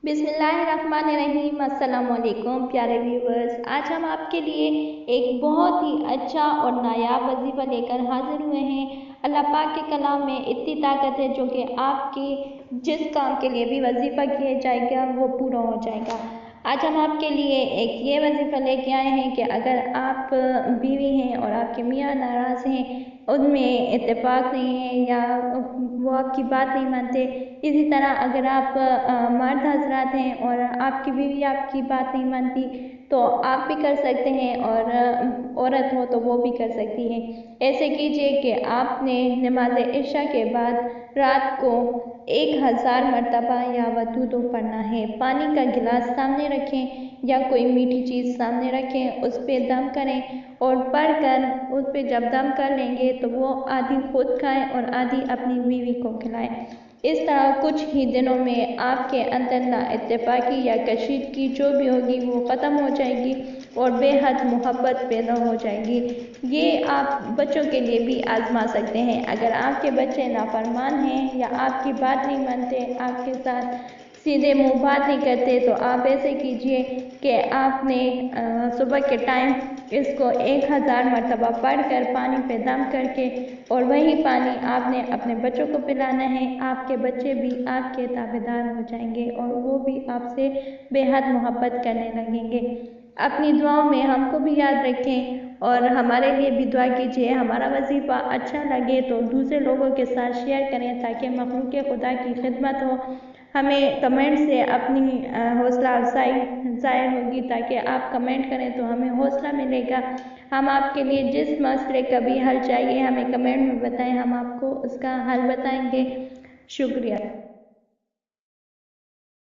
बिस्मिल्लाहिर्रहमानिर्रहीम। अस्सलाम वालेकुम प्यारे व्यूवर्स, आज हम आपके लिए एक बहुत ही अच्छा और नायाब वजीफ़ा लेकर हाजिर हुए हैं। अल्लाह पाक के कलाम में इतनी ताकत है जो कि आपके जिस काम के लिए भी वजीफ़ा किया जाएगा वो पूरा हो जाएगा। आज हम आपके लिए एक ये वजीफ़ा लेके आए हैं कि अगर आप बीवी हैं और आपके मियाँ नाराज़ हैं, उनमें इत्तेफाक नहीं है या वो आपकी बात नहीं मानते, इसी तरह अगर आप मर्द हजरात हैं और आपकी बीवी आपकी बात नहीं मानती तो आप भी कर सकते हैं, और औरत हो तो वो भी कर सकती है। ऐसे कीजिए कि आपने नमाज इशा के बाद रात को 1000 मरतबा या वदूदो पढ़ना है। पानी का गिलास सामने रखें या कोई मीठी चीज़ सामने रखें, उस पर दम करें और पढ़कर उस पर जब दम कर लेंगे तो वो आधी खुद खाएं और आधी अपनी बीवी को खिलाएं। इस तरह कुछ ही दिनों में आपके अंदर नाइत्तेफाकी या कशीदगी जो भी होगी वो ख़त्म हो जाएगी और बेहद मोहब्बत पैदा हो जाएगी। ये आप बच्चों के लिए भी आजमा सकते हैं। अगर आपके बच्चे नाफरमान हैं या आपकी बात नहीं मानते, आपके साथ सीधे मुंह बात नहीं करते, तो आप ऐसे कीजिए कि आपने सुबह के टाइम इसको 1000 मरतबा पढ़कर पानी पे दम करके और वही पानी आपने अपने बच्चों को पिलाना है। आपके बच्चे भी आपके ताबेदार हो जाएंगे और वो भी आपसे बेहद मोहब्बत करने लगेंगे। अपनी दुआओं में हमको भी याद रखें और हमारे लिए भी दुआ कीजिए। हमारा वजीफ़ा अच्छा लगे तो दूसरे लोगों के साथ शेयर करें ताकि मखलूक़ खुदा की खिदमत हो। हमें कमेंट से अपनी हौसला अफजाई ज़ाहिर होगी, ताकि आप कमेंट करें तो हमें हौसला मिलेगा। हम आपके लिए जिस मसले का भी हल चाहिए हमें कमेंट में बताएं, हम आपको उसका हल बताएंगे। शुक्रिया।